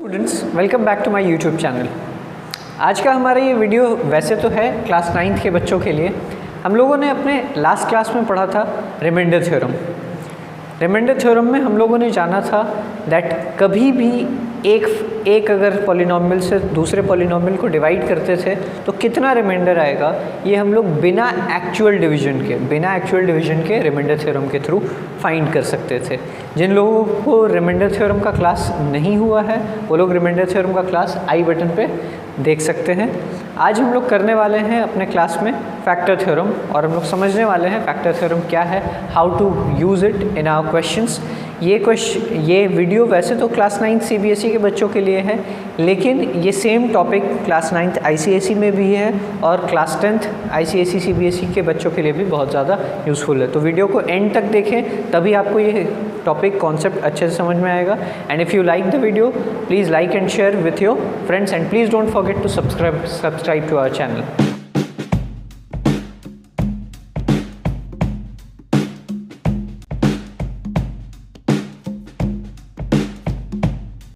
Students, welcome back to my YouTube channel. आज का हमारा ये वीडियो वैसे तो है क्लास 9th के बच्चों के लिए। हम लोगों ने अपने लास्ट क्लास में पढ़ा था रिमाइंडर थ्योरम। रिमाइंडर थ्योरम में हम लोगों ने जाना था दैट कभी भी एक अगर पॉलिनॉमियल से दूसरे पॉलिनॉमियल को डिवाइड करते थे तो कितना रिमाइंडर आएगा, ये हम लोग बिना एक्चुअल डिवीजन के रिमाइंडर थ्योरम के थ्रू फाइंड कर सकते थे। जिन लोगों को रिमाइंडर थ्योरम का क्लास नहीं हुआ है वो लोग रिमाइंडर थ्योरम का क्लास आई बटन पे देख सकते हैं। आज हम लोग करने वाले हैं अपने क्लास में फैक्टर थ्योरम, और हम लोग समझने वाले हैं फैक्टर थ्योरम क्या है, how to use it in our questions. ये वीडियो वैसे तो क्लास 9th CBSE के बच्चों के लिए है, लेकिन ये same topic class 9th ICSE में भी है और क्लास 10th ICSE CBSE के बच्चों के लिए भी बहुत ज़्यादा यूज़फुल है। तो वीडियो को एंड तक देखें, तभी आपको ये टॉपिक कॉन्सेप्ट अच्छे से समझ में आएगा। And if you like the video, please like and share with your friends, and please don't forget to subscribe to our channel.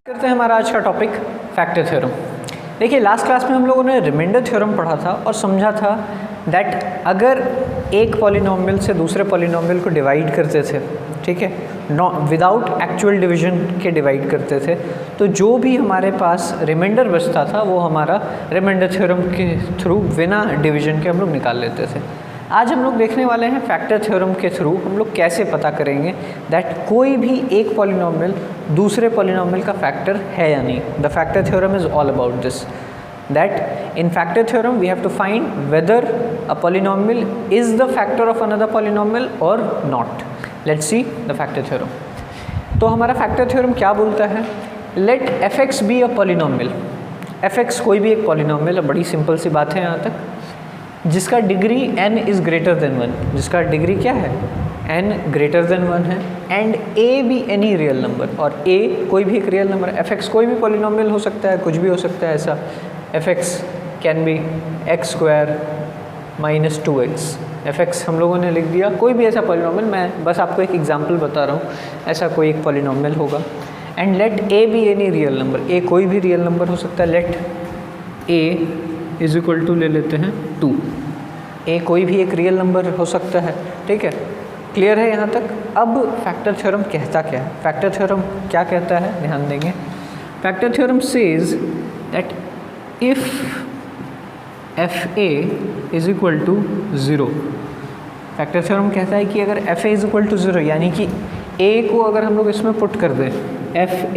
करते हैं हमारा आज का टॉपिक फैक्टर थ्योरम। देखिए, लास्ट क्लास में हम लोगों ने रिमाइंडर थ्योरम पढ़ा था और समझा था दैट अगर एक पॉलिनॉमियल से दूसरे पॉलिनॉमियल को डिवाइड करते थे, ठीक है, विदाउट एक्चुअल डिवीजन के डिवाइड करते थे, तो जो भी हमारे पास रिमाइंडर बचता था वो हमारा रिमाइंडर थ्योरम के थ्रू बिना डिवीजन के हम लोग निकाल लेते थे। आज हम लोग देखने वाले हैं फैक्टर थ्योरम के थ्रू हम लोग कैसे पता करेंगे दैट कोई भी एक पॉलिनॉमियल दूसरे पॉलिनॉमियल का फैक्टर है या नहीं। The factor theorem is all about this, that in factor theorem we have to find whether a polynomial is the factor of another polynomial और नॉट। Let's see the factor theorem. तो हमारा factor theorem क्या बोलता है, let fx be a polynomial. fx कोई भी एक पॉलिनॉमियल है, बड़ी सिंपल सी बात है यहाँ तक, जिसका degree n is greater than 1, जिसका डिग्री क्या है n ग्रेटर देन 1 है, एंड a भी एनी रियल नंबर, और a कोई भी एक रियल नंबर। fx कोई भी पॉलिनॉमियल हो सकता है, कुछ भी हो सकता है ऐसा। fx can be x square minus 2x। fx हम लोगों ने लिख दिया, कोई भी ऐसा पॉलिनॉमियल, मैं बस आपको एक एग्जांपल बता रहा हूँ, ऐसा कोई एक पॉलिनॉमियल होगा। एंड लेट a भी एनी रियल नंबर, a कोई भी रियल नंबर हो सकता है। Let a is equal to ले लेते हैं 2। a कोई भी एक रियल नंबर हो सकता है, ठीक है, क्लियर है यहाँ तक। अब फैक्टर थ्योरम कहता क्या है, फैक्टर थ्योरम क्या कहता है, ध्यान देंगे। Factor theorem says that if fa is equal to 0, factor theorem कहता है कि अगर fa इज इक्वल टू 0, यानी कि a को अगर हम लोग इसमें पुट कर दें fa,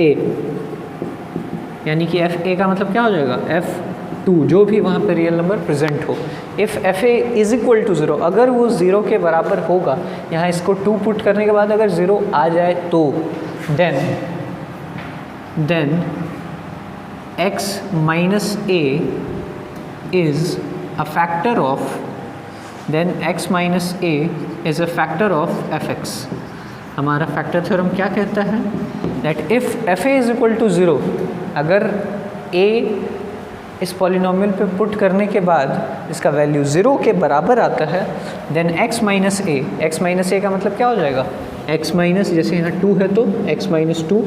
यानी कि fa का मतलब क्या हो जाएगा, f2, जो भी वहाँ पे रियल नंबर प्रेजेंट हो। If fa is equal to 0, अगर वो 0 के बराबर होगा, यहाँ इसको 2 पुट करने के बाद अगर 0 आ जाए तो then x minus a is a factor of, then x minus a is a factor of fx। हमारा फैक्टर थ्योरम क्या कहता है that if fa is equal to 0, अगर a इस पॉलिनॉमियल पे पुट करने के बाद इसका वैल्यू 0 के बराबर आता है, देन x माइनस a का मतलब क्या हो जाएगा, x माइनस, जैसे यहाँ 2 है तो x minus 2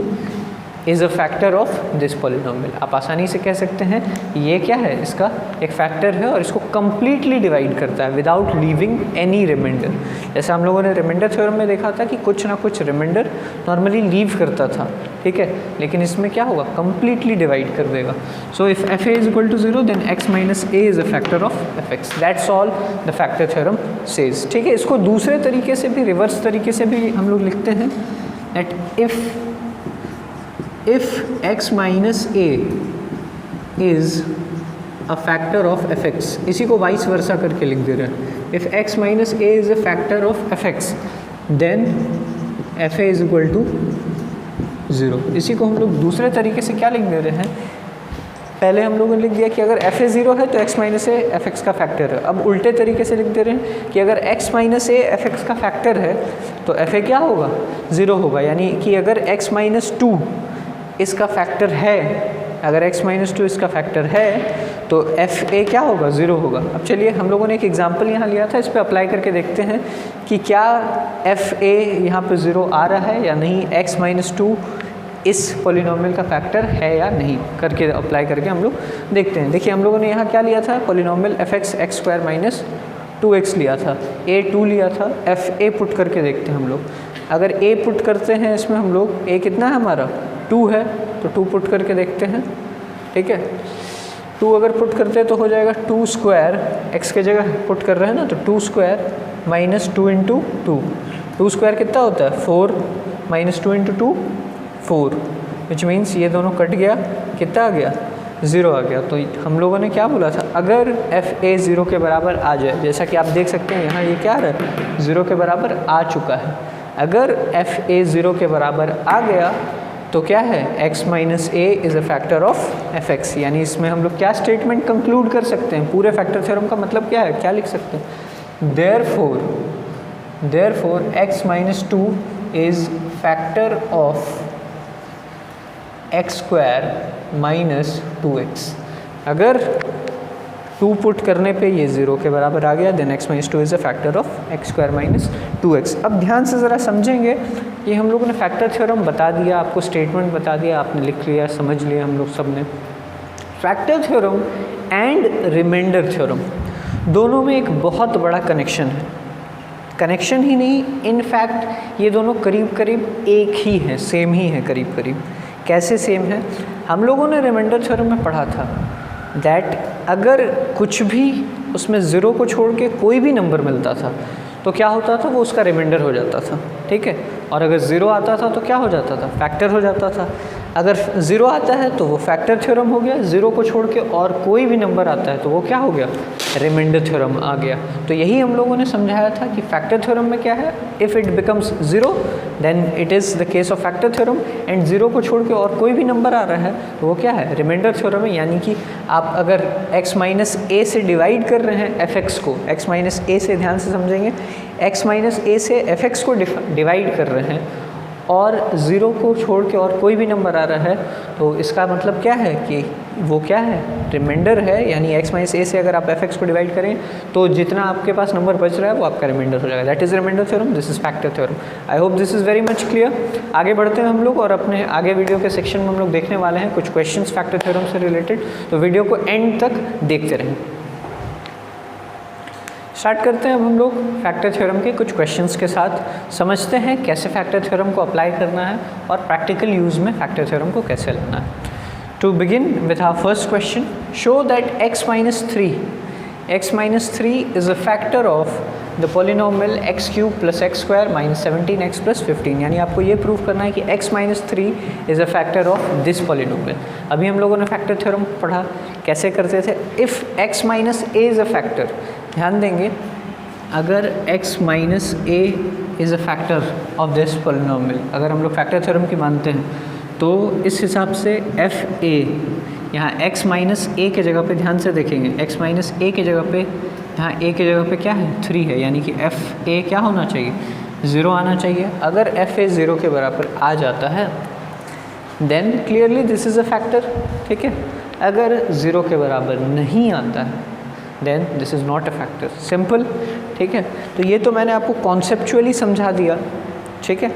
is a factor of this polynomial. आप आसानी से कह सकते हैं ये क्या है, इसका एक फैक्टर है और इसको कम्प्लीटली डिवाइड करता है विदाउट लीविंग एनी रिमाइंडर। जैसे हम लोगों ने रिमाइंडर थ्योरम में देखा था कि कुछ ना कुछ रिमाइंडर नॉर्मली लीव करता था, ठीक है, लेकिन इसमें क्या होगा, कम्प्लीटली डिवाइड कर देगा। So if fa is equal to 0, then x minus a is a factor of fx। That's all the factor theorem says, ठीक है। इसको दूसरे तरीके से भी, रिवर्स तरीके से भी हम लोग लिखते हैं that if x minus a is a factor of fx, इसी को वाइस वर्सा करके लिख दे रहे हैं। if x minus a is a factor of fx, then fa is equal to 0। इसी को हम लोग दूसरे तरीके से क्या लिख दे रहे हैं, पहले हम लोगों ने लिख दिया कि अगर fa 0 है तो x माइनस a fx का फैक्टर है। अब उल्टे तरीके से लिख दे रहे हैं कि अगर x माइनस a fx का फैक्टर है तो fa क्या होगा, 0 होगा, यानी कि अगर x माइनस 2 इसका फैक्टर है, अगर x माइनस 2 इसका फैक्टर है तो fa क्या होगा, 0 होगा। अब चलिए हम लोगों ने एक एग्जांपल यहाँ लिया था, इस पर अप्लाई करके देखते हैं कि क्या fa यहाँ पे 0 आ रहा है या नहीं। x माइनस 2 इस पॉलिनोमियल का फैक्टर है या नहीं, करके अप्लाई करके हम लोग देखते हैं। देखिए हम लोगों ने यहाँ क्या लिया था, पॉलिनोमियल f(x)² माइनस 2x लिया था, a 2 लिया था, f a पुट करके देखते हैं हम लोग। अगर a पुट करते हैं इसमें हम लोग, a कितना है हमारा 2 है, तो 2 पुट करके देखते हैं, ठीक है। 2 अगर पुट करते हैं तो हो जाएगा 2 स्क्वायर, x के जगह पुट कर रहे हैं ना, तो 2 स्क्वायर माइनस 2 इंटू 2, 2 स्क्वायर कितना होता है 4, माइनस 2 इंटू 2 4, विच मीन्स ये दोनों कट गया, कितना आ गया 0 आ गया। तो हम लोगों ने क्या बोला था, अगर एफ ए 0 के बराबर आ जाए, जैसा कि आप देख सकते हैं यहाँ ये क्या आ रहा है 0 के बराबर आ चुका है। अगर एफ ए 0 के बराबर आ गया तो क्या है, x minus A is a factor of F x. यानी इसमें हम लोग क्या स्टेटमेंट कंक्लूड कर सकते हैं, पूरे फैक्टर थ्योरम का मतलब क्या है, क्या लिख सकते हैं, therefore x minus 2 is factor of x² minus 2x। अगर 2 पुट करने पे ये 0 के बराबर आ गया, then x minus 2 is a factor of x² minus 2x। अब ध्यान से ज़रा समझेंगे, ये हम लोगों ने फैक्टर थ्योरम बता दिया, आपको स्टेटमेंट बता दिया, आपने लिख लिया, समझ लिया हम लोग सब ने। Factor theorem and remainder theorem दोनों में एक बहुत बड़ा कनेक्शन है। कनेक्शन ही नहीं, इनफैक्ट ये दोनों करीब करीब एक ही हैं, सेम ही है करीब करीब। कैसे सेम है, हम लोगों ने रिमाइंडर थ्योरम में पढ़ा था दैट अगर कुछ भी उसमें 0 को छोड़ के कोई भी नंबर मिलता था तो क्या होता था, वो उसका रिमाइंडर हो जाता था, ठीक है। और अगर 0 आता था तो क्या हो जाता था, फैक्टर हो जाता था। अगर 0 आता है तो वो फैक्टर थ्योरम हो गया, 0 को छोड़ के और कोई भी नंबर आता है तो वो क्या हो गया, रिमाइंडर थ्योरम आ गया। तो यही हम लोगों ने समझाया था कि फैक्टर थ्योरम में क्या है, if it becomes 0 then it is the case of factor theorem, and 0 को छोड़ के और कोई भी नंबर आ रहा है तो वो क्या है, रिमाइंडर थ्योरम है। यानी कि आप अगर x माइनस ए से डिवाइड कर रहे हैं f(x) को, x माइनस ए से, ध्यान से समझेंगे, x माइनस ए से f(x) को डिवाइड कर रहे हैं और 0 को छोड़ के और कोई भी नंबर आ रहा है तो इसका मतलब क्या है कि वो क्या है, रिमाइंडर है। यानी x माइनस ए से अगर आप f(x) को डिवाइड करें तो जितना आपके पास नंबर बच रहा है वो आपका रिमाइंडर हो जाएगा। That is remainder theorem, this is factor theorem. I hope this is very much clear. आगे बढ़ते हैं हम लोग और अपने आगे वीडियो के सेक्शन में हम लोग देखने वाले हैं कुछ क्वेश्चंस फैक्टर थ्योरम से रिलेटेड, तो वीडियो को एंड तक देखते रहें। स्टार्ट करते हैं अब हम लोग फैक्टर थ्योरम के कुछ क्वेश्चंस के साथ, समझते हैं कैसे फैक्टर थ्योरम को अप्लाई करना है और प्रैक्टिकल यूज़ में फैक्टर थ्योरम को कैसे लाना है। To begin with our first question, show that x minus 3 is a factor of the polynomial x³ plus x² minus 17x plus 15। यानी आपको ये प्रूव करना है कि x minus 3 is a factor of this polynomial. अभी हम लोगों ने फैक्टर थ्योरम पढ़ा, कैसे करते थे, if x minus a is a factor, ध्यान देंगे, अगर x minus a is a factor of this polynomial, अगर हम लोग फैक्टर थ्योरम की मानते हैं तो इस हिसाब से एफ ए, यहाँ x माइनस ए के जगह पे ध्यान से देखेंगे, x माइनस ए के जगह पे, यहाँ a के जगह पे क्या है 3 है, यानी कि एफ ए क्या होना चाहिए 0 आना चाहिए। अगर एफ ए 0 के बराबर आ जाता है then clearly this is a factor, ठीक है। अगर 0 के बराबर नहीं आता है then this is not a factor, simple, ठीक है। तो ये तो मैंने आपको कॉन्सेप्चुअली समझा दिया, ठीक है,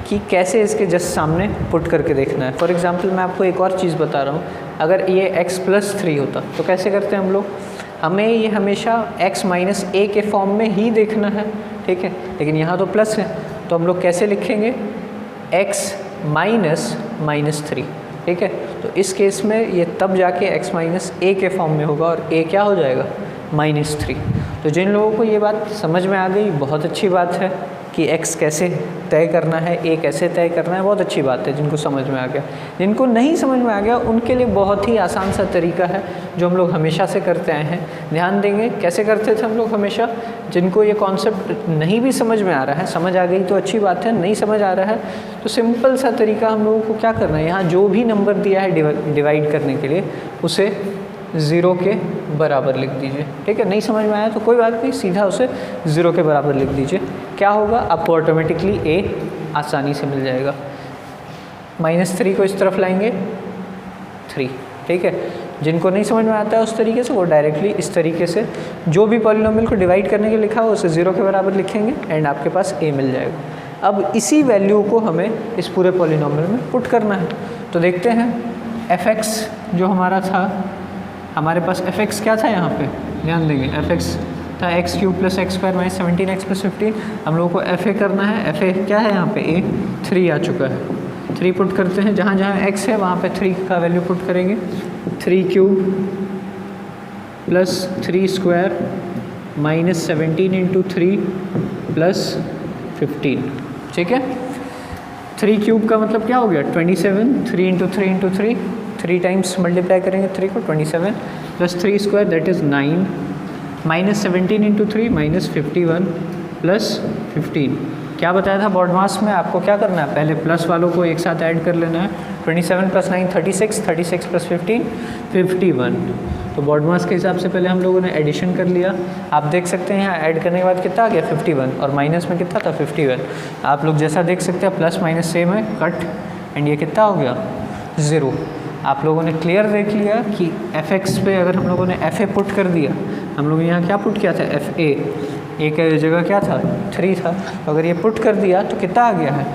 कि कैसे इसके जस्ट सामने पुट करके देखना है। फॉर एग्जांपल मैं आपको एक और चीज़ बता रहा हूँ, अगर ये x प्लस 3 होता तो कैसे करते हैं हम लोग, हमें ये हमेशा x माइनस ए के फॉर्म में ही देखना है, ठीक है, लेकिन यहाँ तो प्लस है तो हम लोग कैसे लिखेंगे, x माइनस 3, ठीक है। तो इस केस में ये तब जाके x माइनस ए के फॉर्म में होगा और a क्या हो जाएगा -3। तो जिन लोगों को ये बात समझ में आ गई बहुत अच्छी बात है कि x कैसे तय करना है, a कैसे तय करना है, बहुत अच्छी बात है जिनको समझ में आ गया। जिनको नहीं समझ में आ गया उनके लिए बहुत ही आसान सा तरीका है जो हम लोग हमेशा से करते आए हैं। ध्यान देंगे कैसे करते थे हम लोग हमेशा, जिनको ये कॉन्सेप्ट नहीं भी समझ में आ रहा है, समझ आ गई तो अच्छी बात है, नहीं समझ आ रहा है तो सिंपल सा तरीका हम लोगों को क्या करना है, यहाँ जो भी नंबर दिया है डिवाइड करने के लिए उसे 0 के बराबर लिख दीजिए, ठीक है। नहीं समझ में आया तो कोई बात नहीं, सीधा उसे 0 के बराबर लिख दीजिए। क्या होगा, आपको ऑटोमेटिकली a आसानी से मिल जाएगा। -3 को इस तरफ लाएंगे 3, ठीक है। जिनको नहीं समझ में आता है उस तरीके से वो डायरेक्टली इस तरीके से जो भी पॉलिनोमियल को डिवाइड करने के लिखा हो उसे 0 के बराबर लिखेंगे एंड आपके पास a मिल जाएगा। अब इसी वैल्यू को हमें इस पूरे पॉलिनोमियल में पुट करना है। तो देखते हैं f(x) जो हमारा था, हमारे पास f(x) क्या था यहाँ पे, ध्यान देंगे f(x) था x³ + x² - 17x + 15। हम लोगों को fa करना है, fa क्या है यहाँ पे a 3 आ चुका है, 3 पुट करते हैं, जहाँ जहाँ x है वहाँ पे 3 का वैल्यू पुट करेंगे। 3³ + 3² - 17 × 3 + 15, ठीक है। 3³ का मतलब क्या हो गया 27, 3 × 3 × 3, 3 टाइम्स मल्टीप्लाई करेंगे 3 को, 27 + 3² दैट इज़ 9 - 17 × 3 - 51 + 15। क्या बताया था बॉड मास में, आपको क्या करना है, पहले प्लस वालों को एक साथ ऐड कर लेना है। 27 + 9 36, 36 + 15 51। तो बॉड मास के हिसाब से पहले हम लोगों ने एडिशन कर लिया। आप देख सकते हैं यहाँ ऐड करने के बाद कितना आ गया 51, और माइनस में कितना था 51। आप लोग जैसा देख सकते हैं प्लस माइनस सेम है, कट, एंड ये कितना हो गया 0। आप लोगों ने क्लियर देख लिया कि f(x) पे अगर हम लोगों ने fa पुट कर दिया, हम लोग यहाँ क्या पुट किया था fa, एक जगह क्या था 3 था, तो अगर ये पुट कर दिया तो कितना आ गया है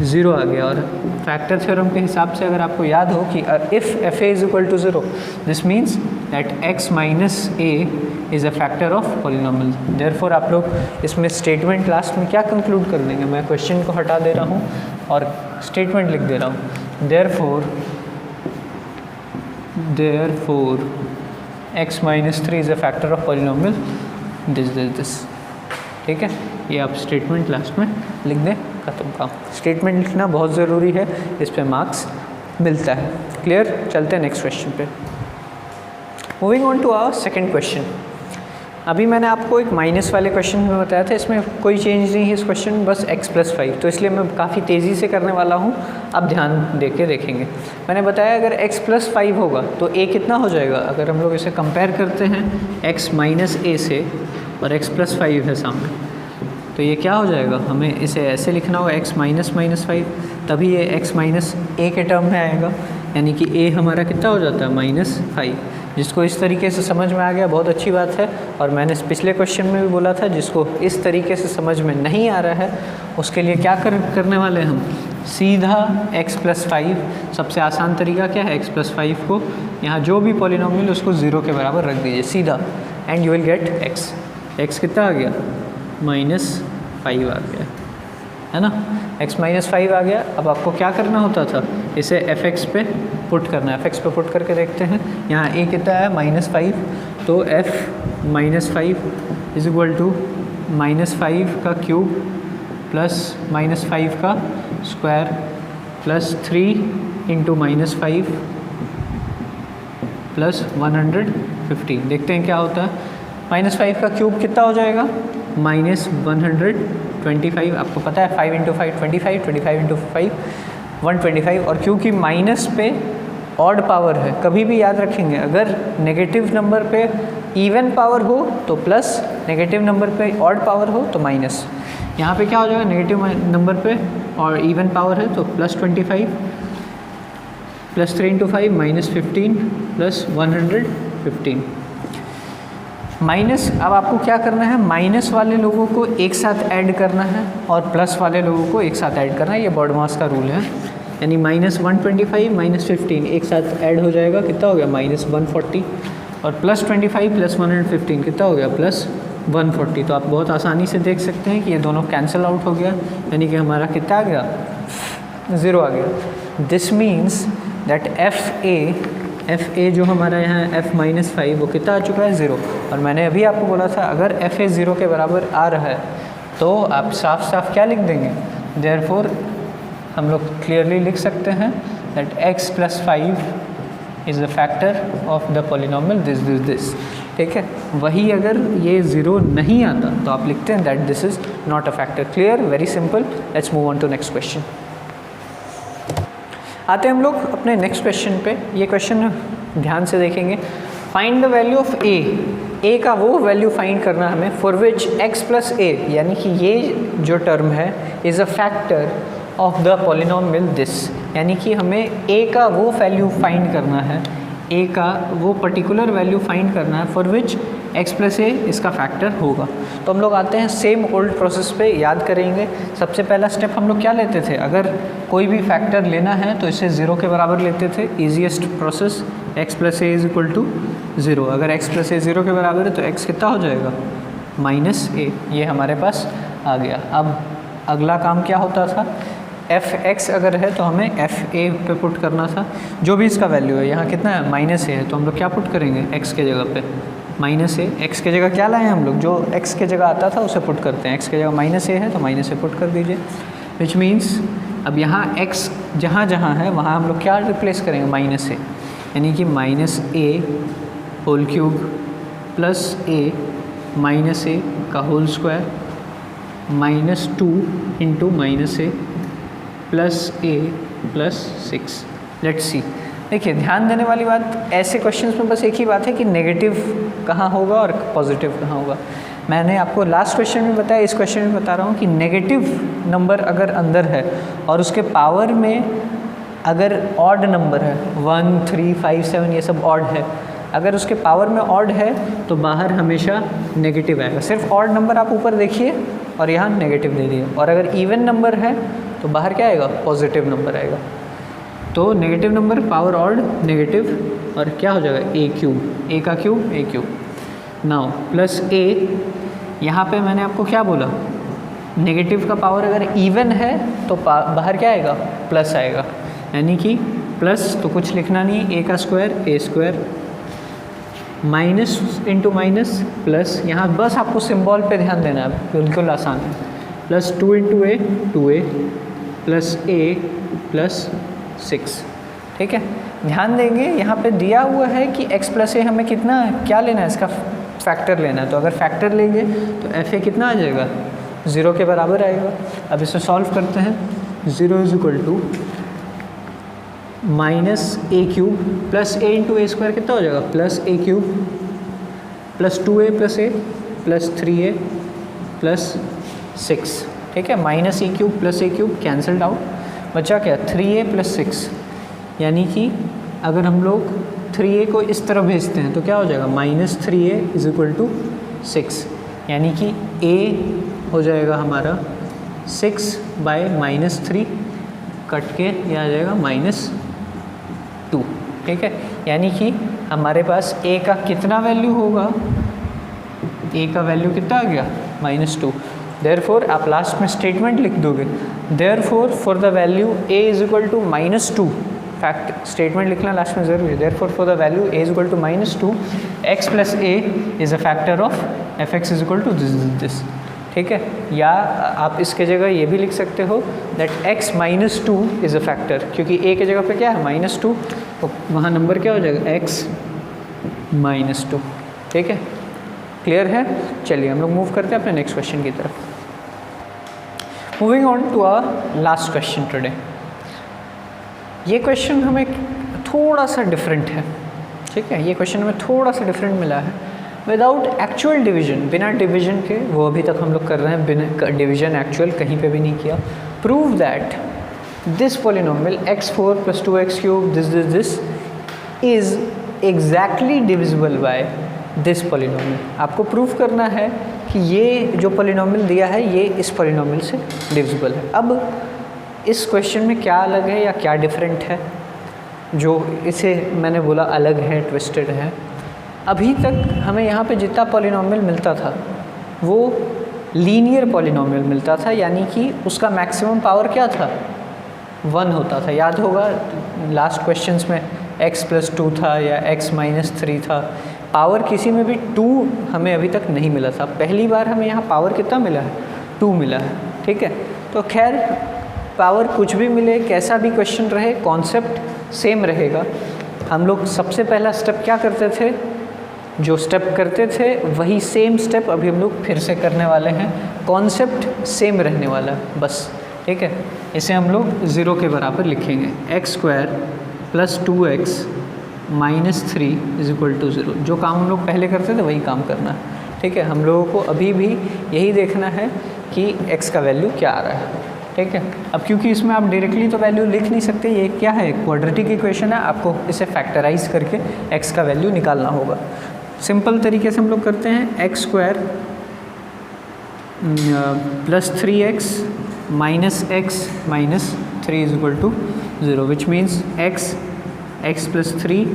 0 आ गया। और फैक्टर थ्योरम के हिसाब से अगर आपको याद हो कि if fa = 0 this means that x - a is a factor of polynomial. Therefore आप लोग इसमें स्टेटमेंट लास्ट में क्या कंक्लूड कर देंगे, मैं क्वेश्चन को हटा दे रहा हूँ और स्टेटमेंट लिख दे रहा हूँ। therefore x - 3 is a factor of polynomial this, ठीक है। ये आप स्टेटमेंट लास्ट में लिख दें, खत्म काम। स्टेटमेंट लिखना बहुत ज़रूरी है, इस पे मार्क्स मिलता है। क्लियर, चलते हैं नेक्स्ट क्वेश्चन पे। Moving on to our second question. अभी मैंने आपको एक माइनस वाले क्वेश्चन में बताया था, इसमें कोई चेंज नहीं है इस क्वेश्चन में, बस x + 5, तो इसलिए मैं काफ़ी तेज़ी से करने वाला हूँ, अब ध्यान दे के देखेंगे। मैंने बताया अगर x + 5 होगा तो a कितना हो जाएगा, अगर हम लोग इसे कंपेयर करते हैं x - a से, और x + 5 है सामने, तो ये क्या हो जाएगा, हमें इसे ऐसे लिखना होगा x - -5, तभी ये x - a के टर्म में आएगा, यानी कि a हमारा कितना हो जाता है -5। जिसको इस तरीके से समझ में आ गया बहुत अच्छी बात है, और मैंने पिछले क्वेश्चन में भी बोला था जिसको इस तरीके से समझ में नहीं आ रहा है उसके लिए क्या करने वाले हैं हम, सीधा x + 5, सबसे आसान तरीका क्या है, x + 5 को यहाँ जो भी पॉलिनोमियल उसको 0 के बराबर रख दीजिए सीधा, and you will get x कितना आ गया -5 आ गया, है ना, x - 5 आ गया। अब आपको क्या करना होता था, इसे f(x) पे पुट करना है, f(x) पे पुट करके देखते हैं। यहाँ a कितना है -5, तो f - 5 इज इक्वल टू -5 का क्यूब प्लस -5 का स्क्वायर प्लस 3 × -5 प्लस 115। देखते हैं क्या होता है, -5 का क्यूब कितना हो जाएगा -125। आपको पता है 5 × 5 25, 25 × 5 125। और क्योंकि माइनस पे ऑड पावर है, कभी भी याद रखेंगे अगर नेगेटिव नंबर पे इवन पावर हो तो प्लस, नेगेटिव नंबर पे ऑड पावर हो तो माइनस। यहाँ पे क्या हो जाएगा, नेगेटिव नंबर पे और इवन पावर है तो +25 प्लस 3 × 5 -15 प्लस 115 माइनस। अब आपको क्या करना है, माइनस वाले लोगों को एक साथ ऐड करना है और प्लस वाले लोगों को एक साथ ऐड करना है, ये बॉड मास का रूल है। यानी -125 -15 एक साथ ऐड हो जाएगा, कितना हो गया -140, और +25 प्लस 115 कितना हो गया +140। तो आप बहुत आसानी से देख सकते हैं कि ये दोनों कैंसिल आउट हो गया, यानी कि हमारा कितना आ गया 0 आ गया। दिस मीन्स दैट fa जो हमारा यहाँ f - 5 वो कितना आ चुका है 0। और मैंने अभी आपको बोला था अगर fa 0 के बराबर आ रहा है तो आप साफ साफ क्या लिख देंगे, देयरफॉर हम लोग क्लियरली लिख सकते हैं that x + 5 is the factor of the polynomial this. ठीक है, वही अगर ये 0 नहीं आता तो आप लिखते हैं that this is not a factor. Clear, very simple. Let's move on to next question. आते हैं हम लोग अपने नेक्स्ट क्वेश्चन पे। ये क्वेश्चन ध्यान से देखेंगे। Find the value of a का वो वैल्यू फाइंड करना हमें फॉर विच x + a, यानी कि ये जो टर्म है is a factor of the polynomial this, यानी कि हमें a का वो वैल्यू फाइंड करना है ए का वो पर्टिकुलर वैल्यू फाइंड करना है फॉर विच x प्लस ए इसका फैक्टर होगा। तो हम लोग आते हैं सेम ओल्ड प्रोसेस पे, याद करेंगे। सबसे पहला स्टेप हम लोग क्या लेते थे, अगर कोई भी फैक्टर लेना है तो इसे 0 के बराबर लेते थे। Easiest process x plus a is equal to 0। अगर x प्लस ए 0 के बराबर है तो x कितना हो जाएगा, माइनस ए। ये हमारे पास आ गया। अब अगला काम क्या होता था, एफ एक्स अगर है तो हमें एफ ए पे पुट करना था। जो भी इसका वैल्यू है, यहाँ कितना है, माइनस ए है, तो हम लोग क्या पुट करेंगे, एक्स के जगह पे माइनस ए। एक्स के जगह क्या लाए हैं हम लोग, जो एक्स के जगह आता था उसे पुट करते हैं। एक्स के जगह माइनस ए है तो माइनस ए पुट कर दीजिए, विच मीन्स अब यहाँ एक्स जहाँ जहाँ है वहाँ हम लोग क्या रिप्लेस करेंगे, माइनस ए। यानी कि minus a whole cube plus a minus a का whole square minus 2 into minus a plus a plus 6। Let's see. देखिए ध्यान देने वाली बात, ऐसे क्वेश्चंस में बस एक ही बात है कि नेगेटिव कहाँ होगा और पॉजिटिव कहाँ होगा। मैंने आपको लास्ट क्वेश्चन में बताया, इस क्वेश्चन में बता रहा हूँ कि नेगेटिव नंबर अगर अंदर है और उसके पावर में अगर ऑड नंबर है, 1, 3, 5, 7 ये सब ऑड है, अगर उसके पावर में ऑड है तो बाहर हमेशा नेगेटिव आएगा। सिर्फ ऑड नंबर आप ऊपर देखिए और यहाँ नेगेटिव दे दिए। और अगर इवन नंबर है तो बाहर क्या आएगा, पॉजिटिव नंबर आएगा। तो negative number power odd negative और क्या हो जाएगा, ए क्यूब, ए का क्यूब ए क्यूब। नाउ प्लस ए, यहाँ पे मैंने आपको क्या बोला, नेगेटिव का पावर अगर इवन है तो बाहर क्या आएगा, प्लस आएगा। यानी कि प्लस तो कुछ लिखना नहीं, ए का square A square minus into minus plus, यहाँ बस आपको सिंबल पे ध्यान देना है, बिल्कुल आसान है। Plus 2 into A 2a plus a plus 6। ठीक है, ध्यान देंगे यहाँ पे दिया हुआ है कि x प्लस ए हमें कितना क्या लेना है, इसका फैक्टर लेना है। तो अगर फैक्टर लेंगे तो एफ ए कितना आ जाएगा, 0 के बराबर आएगा। अब इसे सॉल्व करते हैं। 0 is equal to minus a cube plus a into a square कितना हो जाएगा, plus a cube plus 2a plus a plus 3a plus 6। ठीक है, minus a cube plus a cube cancelled out, बचा क्या, 3a प्लस 6। यानी कि अगर हम लोग 3a को इस तरफ भेजते हैं तो क्या हो जाएगा, minus 3a is equal to 6। यानी कि a हो जाएगा हमारा 6 बाय माइनस 3, कट के यह आ जाएगा माइनस 2। ठीक है, यानी कि हमारे पास a का कितना वैल्यू होगा, a का वैल्यू कितना आ गया, माइनस 2। देयरफॉर आप लास्ट में स्टेटमेंट लिख दोगे, therefore for the value a is equal to minus 2, fact statement लिखना लास्ट में ज़रूरी है। Therefore for the value a is equal to minus 2, x plus a is a factor of fx is equal to this. ठीक है, या आप इसके जगह ये भी लिख सकते हो that x minus 2 is a factor, क्योंकि a के जगह पे क्या है, माइनस 2, तो वहाँ नंबर क्या हो जाएगा, x माइनस 2। ठीक है, क्लियर है। चलिए हम लोग मूव करते हैं अपने नेक्स्ट क्वेश्चन की तरफ। Moving on to our last question today. ये क्वेश्चन हमें थोड़ा सा डिफरेंट है। ठीक है, ये क्वेश्चन हमें थोड़ा सा डिफरेंट मिला है। विदाउट एक्चुअल डिवीजन, बिना डिवीजन के, वो अभी तक हम लोग कर रहे हैं, बिना डिवीजन एक्चुअल कहीं पे भी नहीं किया। Prove that this polynomial x4 plus 2x cube this is exactly divisible by this polynomial. आपको प्रूव करना है कि ये जो पॉलिनोमियल दिया है ये इस पॉलिनोमियल से डिविजिबल है। अब इस क्वेश्चन में क्या अलग है या क्या डिफरेंट है, जो इसे मैंने बोला अलग है, ट्विस्टेड है। अभी तक हमें यहाँ पे जितना पॉलिनोमियल मिलता था वो लीनियर पॉलिनोमियल मिलता था, यानी कि उसका मैक्सिमम पावर क्या था, 1 होता था। याद होगा लास्ट क्वेश्चंस में x प्लस 2 था या x माइनस 3 था, पावर किसी में भी 2 हमें अभी तक नहीं मिला था। पहली बार हमें यहाँ पावर कितना मिला है, 2 मिला है। ठीक है, तो खैर पावर कुछ भी मिले, कैसा भी क्वेश्चन रहे, कॉन्सेप्ट सेम रहेगा। हम लोग सबसे पहला स्टेप क्या करते थे, जो स्टेप करते थे वही सेम स्टेप अभी हम लोग फिर से करने वाले हैं। कॉन्सेप्ट सेम रहने वाला है बस। ठीक है, इसे हम लोग 0 के बराबर लिखेंगे, x square plus 2x minus 3 is equal to 0। जो काम हम लोग पहले करते थे वही काम करना है। ठीक है, हम लोगों को अभी भी यही देखना है कि x का वैल्यू क्या आ रहा है। ठीक है। अब क्योंकि इसमें आप डायरेक्टली तो वैल्यू लिख नहीं सकते, ये क्या है, क्वाड्रेटिक इक्वेशन है, आपको इसे फैक्टराइज करके x का वैल्यू निकालना होगा। सिंपल तरीके से हम लोग करते हैं, x square plus 3x minus x minus 3 is equal to 0, which means x plus 3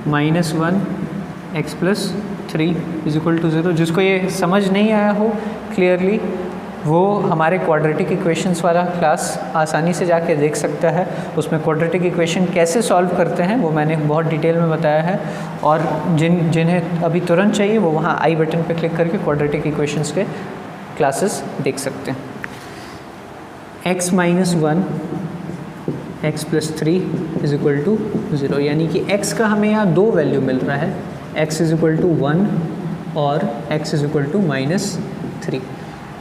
minus 1 x plus 3 is equal to 0। जिसको ये समझ नहीं आया हो क्लियरली, वो हमारे क्वाड्रेटिक इक्वेशंस वाला क्लास आसानी से जाके देख सकता है। उसमें क्वाड्रेटिक इक्वेशन कैसे सॉल्व करते हैं वो मैंने बहुत डिटेल में बताया है, और जिन्हें अभी तुरंत चाहिए वो वहाँ आई बटन पे क्लिक करके क्वाड्रेटिक इक्वेशंस के क्लासेस देख सकते हैं। x minus 1 x plus 3 is equal to 0, यानी कि x का हमें यहाँ दो वैल्यू मिल रहा है, x इज इक्वल टू 1 और x is equal to minus 3।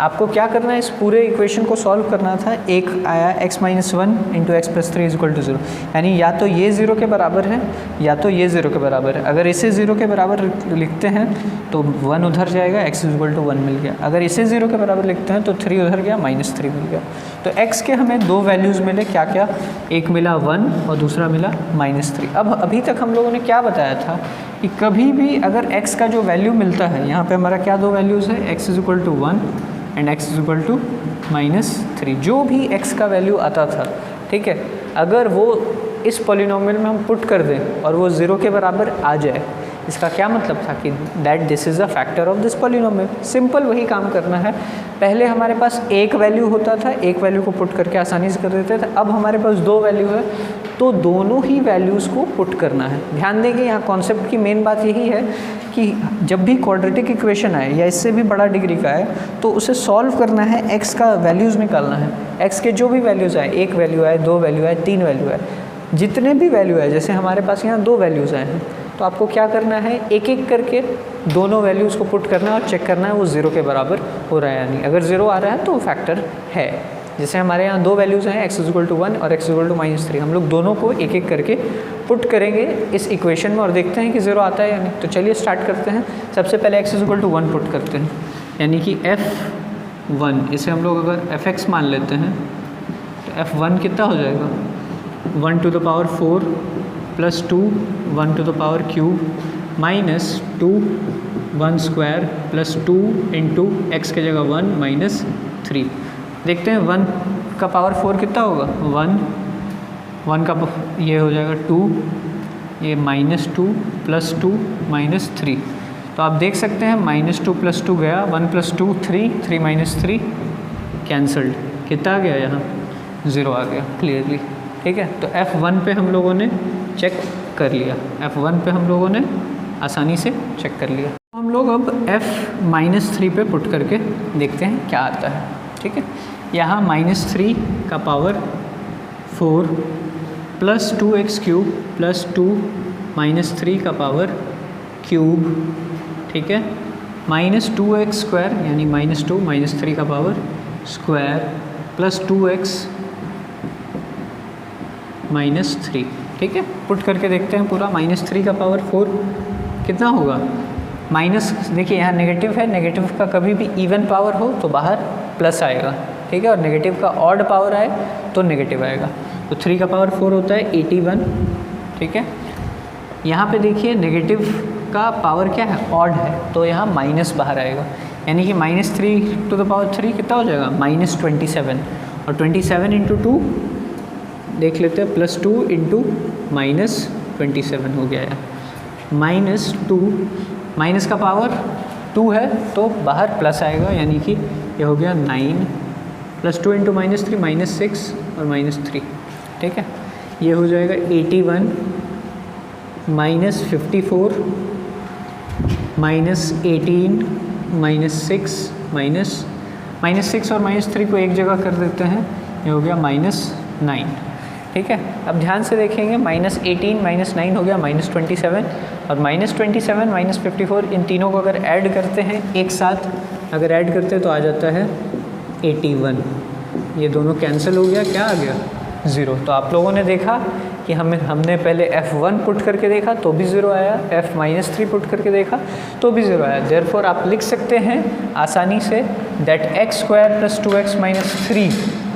आपको क्या करना है, इस पूरे इक्वेशन को सॉल्व करना था। एक आया x minus 1 into x plus 3 is equal to 0, यानी या तो ये 0 के बराबर है या तो ये 0 के बराबर है। अगर इसे 0 के बराबर लिखते हैं तो 1 उधर जाएगा, x इज इक्वल टू 1 मिल गया। अगर इसे 0 के बराबर लिखते हैं तो 3 उधर गया, माइनस 3 मिल गया। तो x के हमें दो वैल्यूज़ मिले, क्या क्या, एक मिला 1 और दूसरा मिला माइनस 3। अब अभी तक हम लोगों ने क्या बताया था कि कभी भी अगर x का जो वैल्यू मिलता है, यहाँ पे हमारा क्या दो वैल्यूज़ है, x is equal to 1 and x is equal to minus 3। जो भी x का वैल्यू आता था, ठीक है, अगर वो इस पॉलिनोमियल में हम पुट कर दें और वो 0 के बराबर आ जाए, इसका क्या मतलब था कि that this is a factor of this polynomial. Simple वही काम करना है। पहले हमारे पास एक वैल्यू होता था, एक वैल्यू को पुट करके आसानी से कर देते थे। अब हमारे पास दो वैल्यू है तो दोनों ही वैल्यूज़ को पुट करना है। ध्यान दें कि यहाँ कॉन्सेप्ट की मेन बात यही है कि जब भी क्वाड्रेटिक इक्वेशन आए या इससे भी बड़ा डिग्री का है तो उसे सॉल्व करना है, x का वैल्यूज़ निकालना है। x के जो भी वैल्यूज़ आए, एक वैल्यू आए, दो वैल्यू आए, तीन वैल्यू आए, जितने भी वैल्यू आए, जैसे हमारे पास यहाँ दो वैल्यूज़ आए हैं, तो आपको क्या करना है, एक एक करके दोनों वैल्यूज़ को पुट करना है और चेक करना है वो 0 के बराबर हो रहा है या नहीं। अगर 0 आ रहा है तो वो फैक्टर है। जैसे हमारे यहाँ दो वैल्यूज़ हैं, x इज इक्वल टू 1 और x is equal to minus 3। हम लोग दोनों को एक एक करके पुट करेंगे इस इक्वेशन में और देखते हैं कि 0 आता है या नहीं। तो चलिए स्टार्ट करते हैं। सबसे पहले x is equal to 1 put करते हैं, यानी कि f1, इसे हम लोग अगर fx मान लेते हैं तो f1 कितना हो जाएगा, 1 to the power 4 plus 2 1 to the power cube minus 2 1 square plus 2 into x की जगह 1 माइनस 3। देखते हैं 1 का पावर 4 कितना होगा, 1 का ये हो जाएगा 2, ये माइनस 2 प्लस 2 माइनस 3। तो आप देख सकते हैं माइनस 2 प्लस 2 गया, 1 प्लस 2 3, 3 माइनस 3 कैंसल्ड। कितना आ गया यहाँ, 0 आ गया क्लियरली। ठीक है, तो F1 पे हम लोगों ने चेक कर लिया, F1 पे हम लोगों ने आसानी से चेक कर लिया। तो हम लोग अब F-3 पे पुट करके देखते हैं क्या आता है। ठीक है, यहाँ -3 का power 4 plus 2x cube plus 2 minus 3 का पावर क्यूब, ठीक है, माइनस 2x स्क्वायर यानी -2 माइनस 3 का power square plus 2x minus 3। ठीक है, पुट करके देखते हैं पूरा। -3 का पावर 4 कितना होगा, माइनस, देखिए यहाँ नेगेटिव है, नेगेटिव का कभी भी इवन पावर हो तो बाहर प्लस आएगा। ठीक है, और नेगेटिव का ऑड पावर आए तो नेगेटिव आएगा। तो 3 का पावर 4 होता है 81। ठीक है, यहाँ पे देखिए नेगेटिव का पावर क्या है, ऑड है, तो यहाँ माइनस बाहर आएगा, यानी कि -3 टू द पावर 3 कितना हो जाएगा, -27। और 27 इंटू 2 देख लेते हैं, प्लस 2 इंटू -27 हो गया है, -2, माइनस का पावर 2 है तो बाहर प्लस आएगा, यानी कि ये हो गया 9 प्लस 2 इंटू -3 -6 और -3। ठीक है, ये हो जाएगा 81 -54 -18 -6 और -3 को एक जगह कर देते हैं, ये हो गया -9। ठीक है, अब ध्यान से देखेंगे, -18 -9 हो गया -27 और -27 -54, इन तीनों को अगर ऐड करते हैं एक साथ, अगर ऐड करते हैं तो आ जाता है 81। ये दोनों कैंसिल हो गया, क्या आ गया, 0। तो आप लोगों ने देखा कि हमने पहले F1 पुट करके देखा तो भी 0 आया, F-3 पुट करके देखा तो भी 0 आया। देयरफॉर आप लिख सकते हैं आसानी से दैट x² + 2x - 3,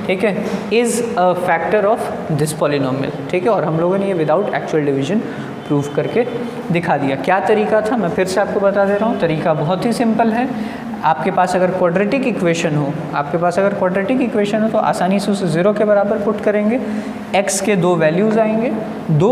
ठीक है, is a factor of this polynomial, ठीक है। और हम लोगों ने ये विदाउट एक्चुअल डिवीजन प्रूव करके दिखा दिया। क्या तरीका था, मैं फिर से आपको बता दे रहा हूँ। तरीका बहुत ही सिंपल है। आपके पास अगर क्वाड्रेटिक इक्वेशन हो तो आसानी से उसे 0 के बराबर पुट करेंगे। x के 2 वैल्यूज़ आएंगे,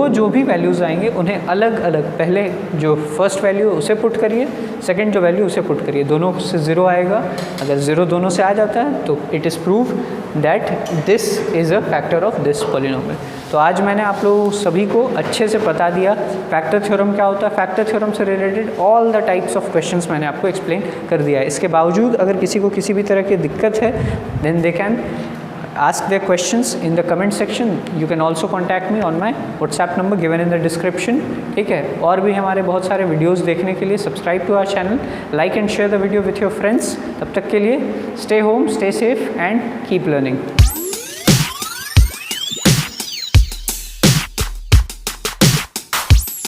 जो भी वैल्यूज़ आएंगे उन्हें अलग अलग, पहले जो फर्स्ट वैल्यू है उसे पुट करिए, सेकंड जो वैल्यू उसे पुट करिए, दोनों से 0 आएगा। अगर 0 दोनों से आ जाता है तो it is prove that this is a factor of this polynomial. तो आज मैंने आप लोगों सभी को अच्छे से बता दिया फैक्टर थ्योरम क्या होता है। फैक्टर थ्योरम से related all the types of questions मैंने आपको एक्सप्लेन कर दिया है। इसके बावजूद अगर किसी को किसी भी तरह की दिक्कत है, then they can ask their questions in the comment section. You can also contact me on my WhatsApp number given in the description, ठीक है। और भी हमारे बहुत सारे वीडियोस देखने के लिए subscribe to our channel, like and share the video with your friends. तब तक के लिए stay home, stay safe and keep learning.